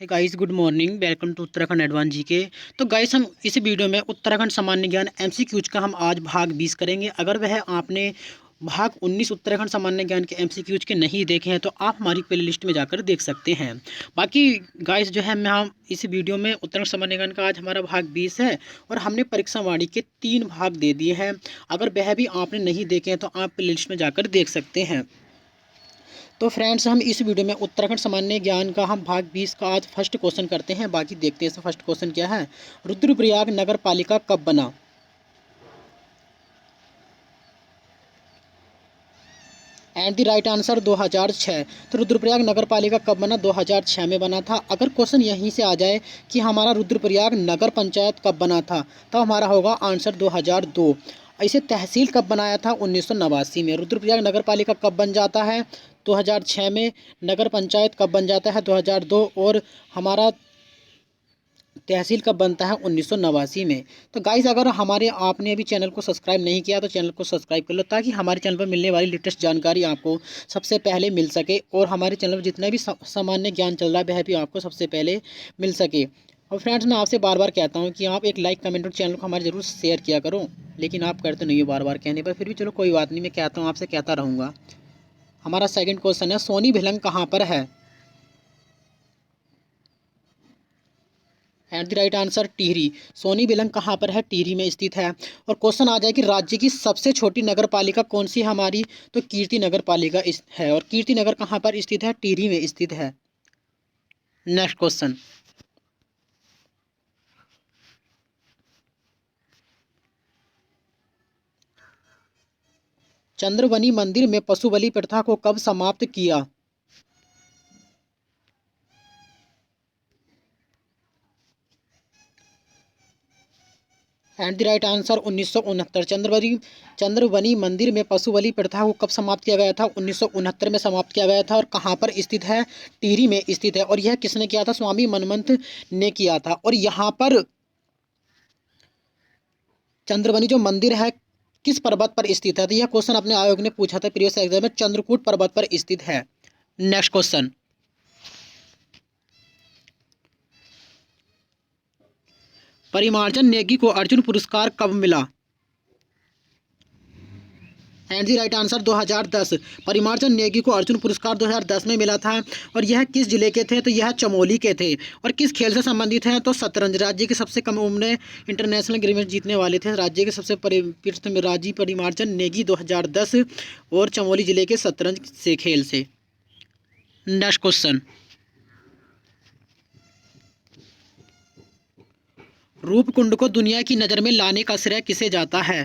Hey guys, good morning. Welcome to Uttarakhand advance GK. तो guys, हम इस वीडियो में उत्तराखंड सामान्य ज्ञान एमसीक्यूज का हम आज भाग 20 करेंगे। अगर वह आपने भाग 19 उत्तराखंड सामान्य ज्ञान के एमसीक्यूज के नहीं देखे हैं तो आप हमारी प्लेलिस्ट में जाकर देख सकते हैं। बाकी गाइस जो है, मैं हम इस वीडियो में उत्तराखंड सामान्य ज्ञान का आज हमारा भाग 20 है और हमने परीक्षा वाणी के 3 भाग दे दिए हैं। अगर वह भी आपने नहीं देखे हैं तो आप प्लेलिस्ट में जाकर देख सकते हैं। तो फ्रेंड्स, हम इस वीडियो में उत्तराखंड सामान्य ज्ञान का हम भाग 20 का आज फर्स्ट क्वेश्चन करते हैं। बाकी देखते हैं इसका फर्स्ट क्वेश्चन क्या है। रुद्रप्रयाग नगर पालिका कब बना? And the right answer 2006। तो रुद्रप्रयाग नगर पालिका कब बना? 2006 में बना था। अगर क्वेश्चन यहीं से आ जाए कि हमारा रुद्रप्रयाग नगर पंचायत कब बना था, तो हमारा होगा आंसर 2002। इसे तहसील कब बनाया था? 1989 में। रुद्रप्रयाग नगर पालिका कब बन जाता है? 2006 में। नगर पंचायत कब बन जाता है? 2002। और हमारा तहसील कब बनता है? 1989 में। तो गाइस, अगर हमारे आपने अभी चैनल को सब्सक्राइब नहीं किया तो चैनल को सब्सक्राइब कर लो, ताकि हमारे चैनल पर मिलने वाली लेटेस्ट जानकारी आपको सबसे पहले मिल सके और हमारे चैनल पर जितना भी सामान्य ज्ञान चल रहा है वह भी आपको सबसे पहले मिल सके। और फ्रेंड्स, मैं आपसे बार बार कहता हूँ कि आप एक लाइक कमेंट और चैनल को हमारे ज़रूर शेयर किया करो, लेकिन आप करते नहीं हो बार बार कहने पर। फिर भी चलो कोई बात नहीं, मैं कहता हूँ, आपसे कहता रहूँगा। हमारा सेकंड क्वेश्चन है, सोनी भिलंग कहाँ पर है? And the right answer Tehri. सोनी भिलंग कहाँ पर है? टिहरी में स्थित है। और क्वेश्चन आ जाए कि राज्य की सबसे छोटी नगर पालिका कौन सी है हमारी, तो कीर्ति नगर पालिका है। और कीर्ति नगर कहाँ पर स्थित है? टिहरी में स्थित है। Next question. चंद्रवनी मंदिर में पशु बलि प्रथा को कब समाप्त किया? And the right answer 1969। चंद्रवनी मंदिर में पशु बलि प्रथा को कब समाप्त किया गया था? 1969 में समाप्त किया गया था। और कहाँ पर स्थित है? टिहरी में स्थित है। और यह किसने किया था? स्वामी मनमंथ ने किया था। और यहाँ पर चंद्रवनी जो मंदिर है किस पर्वत पर स्थित है? तो यह क्वेश्चन अपने आयोग ने पूछा था प्रीवियस एग्जाम में। चंद्रकूट पर्वत पर स्थित है। Next question. परिमार्जन नेगी को अर्जुन पुरस्कार कब मिला? And the right answer 2010। परिमार्जन नेगी को अर्जुन पुरस्कार 2010 में मिला था। और यह किस जिले के थे? तो यह चमोली के थे। और किस खेल से संबंधित हैं? तो शतरंज। राज्य के सबसे कम उम्र में इंटरनेशनल गेम्स जीतने वाले थे राज्य के सबसे प्रथम राजी परिमार्जन नेगी 2010 और चमोली जिले के शतरंज से खेल से। Next question. रूपकुंड को दुनिया की नज़र में लाने का श्रेय किसे जाता है?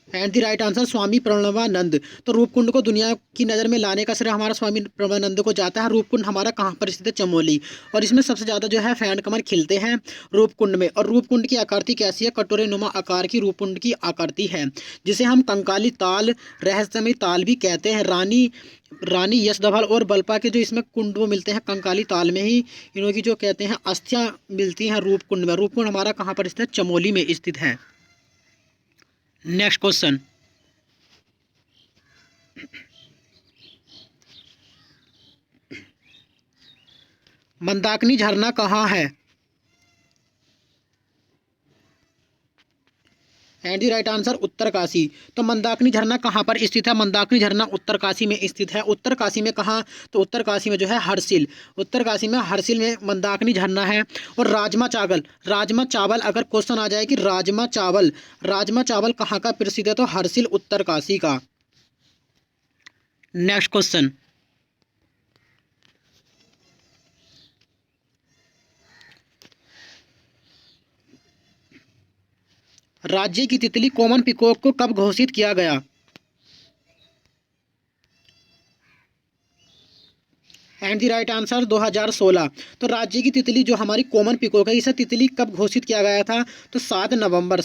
एंड द राइट आंसर स्वामी प्रणवानंद। तो रूपकुंड को दुनिया की नज़र में लाने का श्रेय हमारा स्वामी प्रणवानंद को जाता है। रूपकुंड हमारा कहाँ पर स्थित है? चमोली। और इसमें सबसे ज़्यादा जो है फैंड कमल खिलते हैं रूपकुंड में। और रूपकुंड की आकृति कैसी है? कटोरे नुमा आकार की रूपकुंड की आकृति है, जिसे हम कंकाली ताल, रहस्यमयी ताल भी कहते हैं। रानी यशधवल और बल्पा के जो इसमें कुंड वो मिलते हैं कंकाली ताल में ही, इन्हों की जो कहते हैं अस्थियां मिलती हैं रूपकुंड में। रूपकुंड हमारा कहाँ पर स्थित है? चमोली में स्थित है। Next question. मंदाकिनी झरना कहाँ है? And the right answer Uttarkashi. तो मंदाकिनी झरना कहाँ पर स्थित है? मंदाकिनी झरना उत्तरकाशी में स्थित है। उत्तरकाशी में कहाँ? तो उत्तरकाशी में जो है हर्षिल। उत्तरकाशी में हर्षिल में मंदाकिनी झरना है। और राजमा चावल अगर क्वेश्चन आ जाए कि राजमा चावल कहाँ का प्रसिद्ध है? तो हर्षिल उत्तरकाशी का। Next question. राज्य की तितली कॉमन पिकॉक को कब घोषित किया गया? And the right answer 2016। तो राज्य की तितली जो हमारी कॉमन पिकॉक है, इसे तितली कब घोषित किया गया था? तो 7 नवंबर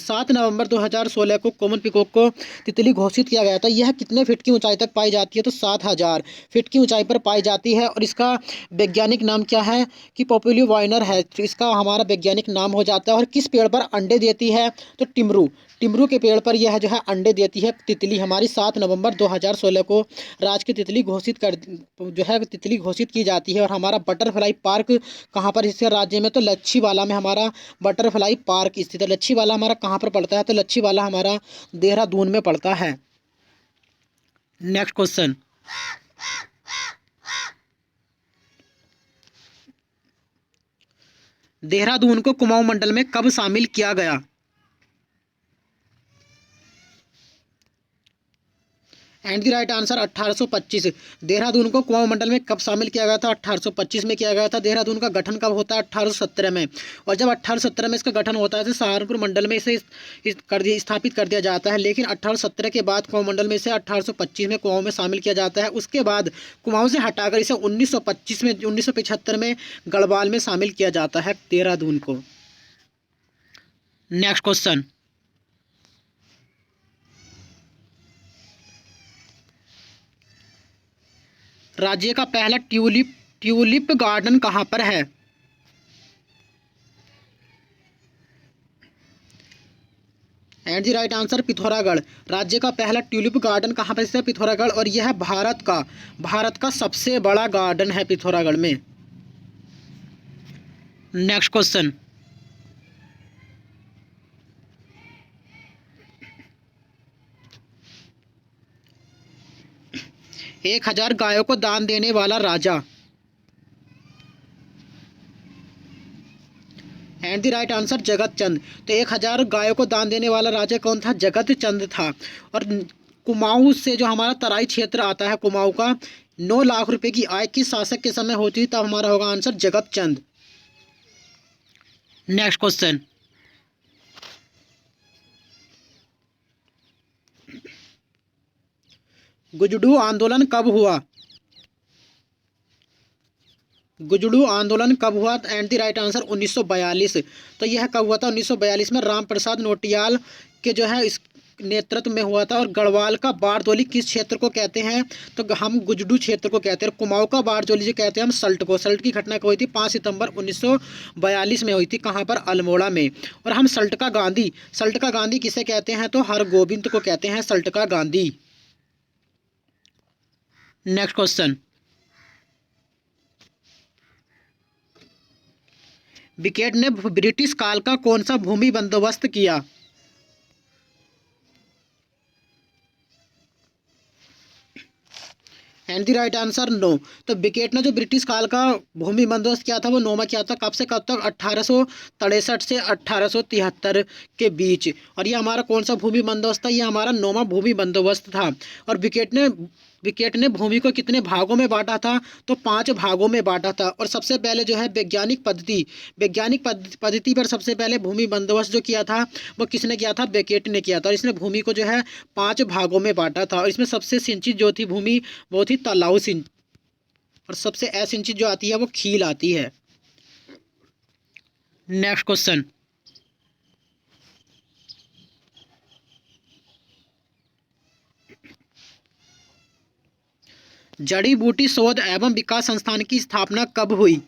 2016 को कॉमन पिकॉक को तितली घोषित किया गया था। यह कितने फीट की ऊंचाई तक पाई जाती है? तो 7000 फीट की ऊंचाई पर पाई जाती है। और इसका वैज्ञानिक नाम क्या है? कि पॉपुलियो वाइनर है, तो इसका हमारा वैज्ञानिक नाम हो जाता है। और किस पेड़ पर अंडे देती है? तो टिमरू। टिमरू के पेड़ पर यह जो है अंडे देती है तितली हमारी 7 नवंबर 2016 को राज्य की तितली घोषित कर जो है तितली घोषित की जाती है। और हमारा बटरफ्लाई पार्क कहाँ पर स्थित है राज्य में, तो लच्छीवाला में हमारा बटरफ्लाई पार्क स्थित है। लच्छीवाला हमारा कहाँ पर पड़ता है, तो लच्छीवाला हमारा देहरादून में पड़ता है। नेक्स्ट क्वेश्चन, देहरादून को कुमाऊं मंडल में कब शामिल किया गया? And the right answer 1825। Dehradun को कुमाऊं मंडल में कब शामिल किया गया था? 1825 में किया गया था। देहरादून का गठन कब होता है? 1817 में। और जब 1817 में इसका गठन होता है तो सहारनपुर मंडल में इसे स्थापित कर दिया जाता है। लेकिन 1817 के बाद कुमाऊं मंडल में इसे 1825 में कुमाऊं में शामिल किया जाता है। उसके बाद कुमाऊं से हटाकर इसे 1975 में गढ़वाल में शामिल किया जाता है देहरादून को। नेक्स्ट क्वेश्चन, राज्य का पहला ट्यूलिप गार्डन कहाँ पर है? And the right answer Pithoragarh. राज्य का पहला ट्यूलिप गार्डन कहाँ पर है? पिथौरागढ़। और यह भारत का सबसे बड़ा गार्डन है पिथौरागढ़ में। नेक्स्ट क्वेश्चन, 1000 गायों को दान देने वाला राजा। एंड द राइट आंसर जगत चंद। तो 1000 गायों को दान देने वाला राजा कौन था? जगत चंद था। और कुमाऊं से जो हमारा तराई क्षेत्र आता है कुमाऊं का, 9 लाख रुपए की आय किस शासक के समय होती थी? तब हमारा होगा आंसर जगत चंद। नेक्स्ट क्वेश्चन, गुजडू आंदोलन कब हुआ? गुजडू आंदोलन कब हुआ? And the right answer 1942। तो यह कब हुआ था? 1942 में राम प्रसाद नौटियाल के जो है इस नेतृत्व में हुआ था। और गढ़वाल का बारदोली किस क्षेत्र को कहते हैं? तो हम गुजडू क्षेत्र को कहते हैं। और कुमाऊं का बारदोली जो कहते हैं हम सल्ट को। सल्ट की घटना कब हुई थी? 5 सितंबर 1942 में हुई थी। कहाँ पर? अल्मोड़ा में। और हम सल्ट का गांधी किसे कहते हैं? तो हरगोविंद को कहते हैं सल्ट का गांधी। नेक्स्ट क्वेश्चन, बिकेट ने ब्रिटिश काल का कौन सा भूमि बंदोबस्त किया? And the right answer no. तो बिकेट ने जो ब्रिटिश काल का भूमि बंदोबस्त किया था वो नोमा किया था। कब से कब तक? 1863 से 1873 के बीच। और ये हमारा कौन सा भूमि बंदोबस्त था? ये हमारा नोमा भूमि बंदोबस्त था। और बिकेट ने भूमि को कितने भागों में बांटा था? तो 5 भागों में बांटा था। और सबसे पहले जो है वैज्ञानिक पद्धति पर सबसे पहले भूमि बंदोबस्त जो किया था वो किसने किया था? बिकेट ने किया था। और इसने भूमि को जो है 5 भागों में बांटा था। और इसमें सबसे सिंचित जो थी भूमि वो थी तालाऊ सिंच। और सबसे असिंचित जो आती है वो खील आती है। नेक्स्ट क्वेश्चन, जड़ी बूटी शोध एवं विकास संस्थान की स्थापना कब हुई?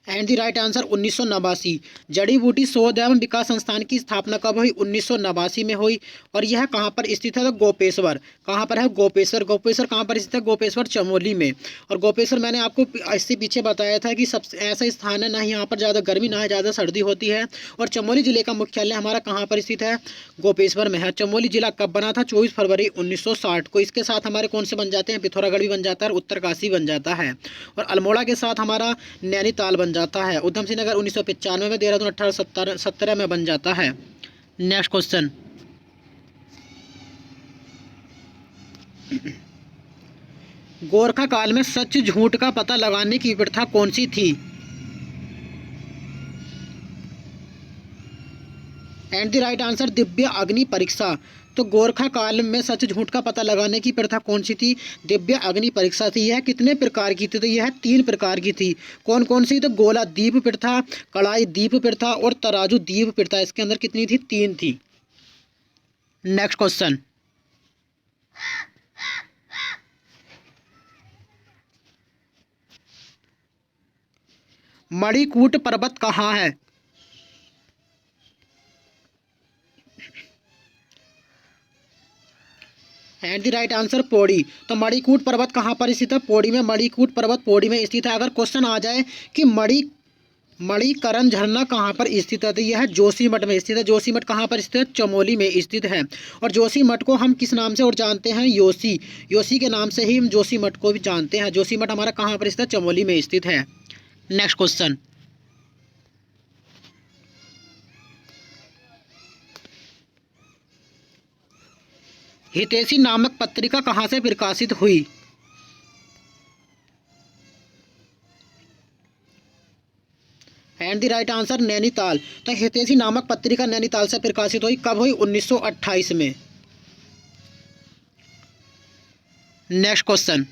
And the right answer 1989। जड़ी बूटी शोध एवं विकास संस्थान की स्थापना कब हुई? 1989 में हुई। और यह कहाँ पर स्थित है? तो गोपेश्वर। कहाँ पर है? गोपेश्वर। गोपेश्वर कहाँ पर स्थित है? गोपेश्वर चमोली में। और गोपेश्वर मैंने आपको इससे पीछे बताया था कि सबसे ऐसा स्थान है ना यहाँ पर ज़्यादा गर्मी ना ज़्यादा सर्दी होती है। और चमोली जिले का मुख्यालय हमारा कहाँ पर स्थित है? गोपेश्वर में है। चमोली जिला कब बना था? 24 फरवरी 1960 को। इसके साथ हमारे कौन से बन जाते हैं? पिथौरागढ़ भी बन जाता है और उत्तरकाशी बन जाता है। और अल्मोड़ा के साथ हमारा नैनीताल बन जाता है। उधम सिंह नगर 1995 में। देहरादून 1817 में बन जाता है। नेक्स्ट क्वेश्चन, गोरखा काल में सच झूठ का पता लगाने की प्रथा कौन सी थी? And the right answer Divya अग्नि परीक्षा। तो गोरखा काल में सच झूठ का पता लगाने की प्रथा कौन सी थी? दिव्य अग्नि परीक्षा थी। यह कितने प्रकार की थी? तो यह 3 प्रकार की थी। कौन कौन सी? तो गोला दीप प्रथा, कड़ाई दीप प्रथा और तराजू दीप प्रथा। इसके अंदर कितनी थी? 3 थी। नेक्स्ट क्वेश्चन, मणिकूट पर्वत कहाँ है? And the right answer Pauri. तो मणिकूट पर्वत कहाँ पर स्थित है? पौड़ी में। मणिकूट पर्वत पौड़ी में स्थित है। अगर क्वेश्चन आ जाए कि मणिकरण झरना कहाँ पर स्थित है, तो यह जोशीमठ में स्थित है। जोशीमठ कहाँ पर स्थित है? चमोली में स्थित है। और जोशीमठ को हम किस नाम से और जानते हैं? योशी। योशी के नाम से ही हम जोशीमठ को भी जानते हैं। जोशीमठ हमारा कहाँ पर स्थित है? चमोली में स्थित है। नेक्स्ट क्वेश्चन, हितैषी नामक पत्रिका कहाँ से प्रकाशित हुई? And the right answer Nainital. तो हितैषी नामक पत्रिका नैनीताल से प्रकाशित हुई। कब हुई? 1928 में। नेक्स्ट क्वेश्चन,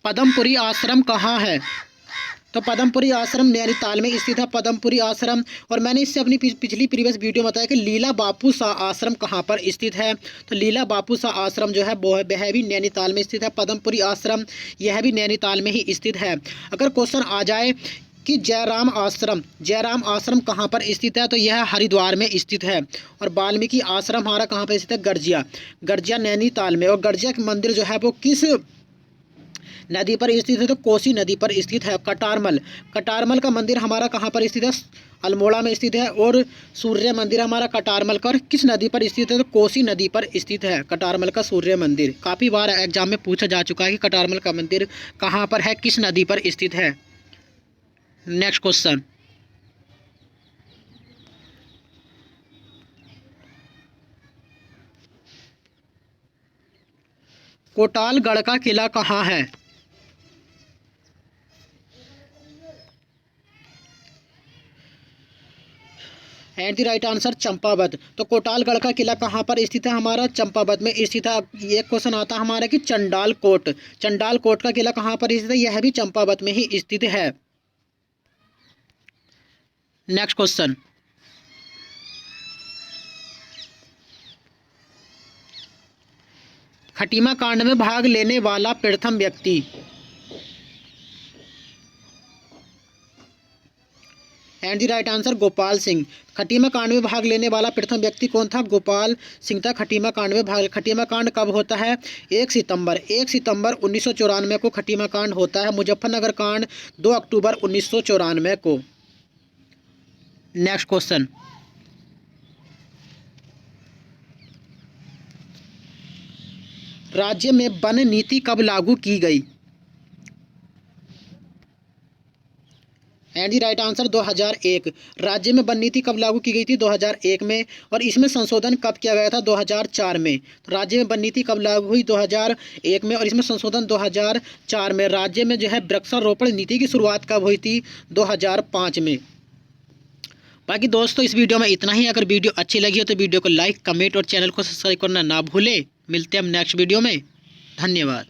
पद्मपुरी आश्रम कहाँ है? तो पद्मपुरी आश्रम नैनीताल में स्थित है। पद्मपुरी आश्रम। और मैंने इससे अपनी पिछली प्रीवियस वीडियो में बताया कि लीला बापू शाह आश्रम कहाँ पर स्थित है। तो लीला बापू शाह आश्रम जो है वह भी नैनीताल में स्थित है। पद्मपुरी आश्रम यह भी नैनीताल में ही स्थित है। अगर क्वेश्चन आ जाए कि जयराम आश्रम कहाँ पर स्थित है, तो यह हरिद्वार में स्थित है। और वाल्मीकि आश्रम हमारा कहाँ पर स्थित है? गर्जिया नैनीताल में। और गर्जिया के मंदिर जो है वो किस नदी पर स्थित है? तो कोसी नदी पर स्थित है। कटारमल का मंदिर हमारा कहाँ पर स्थित है? अल्मोड़ा में स्थित है। और सूर्य मंदिर हमारा कटारमल का किस नदी पर स्थित है? तो कोसी नदी पर स्थित है कटारमल का सूर्य मंदिर। काफ़ी बार एग्जाम में पूछा जा चुका है कि कटारमल का मंदिर कहाँ पर है, किस नदी पर स्थित है। नेक्स्ट क्वेश्चन, कोटालगढ़ का किला कहाँ है? And the right answer Champawat. तो कोटालगढ़ का किला कहाँ पर स्थित है? हमारा चंपावत में स्थित है। ये क्वेश्चन आता है हमारा कि चंडाल कोट का किला कहाँ पर स्थित है? यह भी चंपावत में ही स्थित है। नेक्स्ट क्वेश्चन, खटीमा कांड में भाग लेने वाला प्रथम व्यक्ति? And the right answer Gopal Singh. Khatima कांड में भाग लेने वाला प्रथम व्यक्ति कौन था? गोपाल सिंह था। खटीमा कांड कब होता है? 1 सितंबर 1994 को खटीमा कांड होता है। मुजफ्फरनगर कांड 2 अक्टूबर 1994 को। नेक्स्ट क्वेश्चन, राज्य में वन नीति कब लागू की गई? And the right answer 2001। राज्य में वन नीति कब लागू की गई थी? 2001 में। और इसमें संशोधन कब किया गया था? 2004 में। तो राज्य में वन नीति कब लागू हुई? 2001 में। और इसमें संशोधन 2004 में। राज्य में जो है वृक्षारोपण नीति की शुरुआत कब हुई थी? 2005 में। बाकी दोस्तों इस वीडियो में इतना ही। अगर वीडियो अच्छी लगी हो तो वीडियो को लाइक, कमेंट और चैनल को सब्सक्राइब करना ना भूलें। मिलते हैं हम नेक्स्ट वीडियो में। धन्यवाद।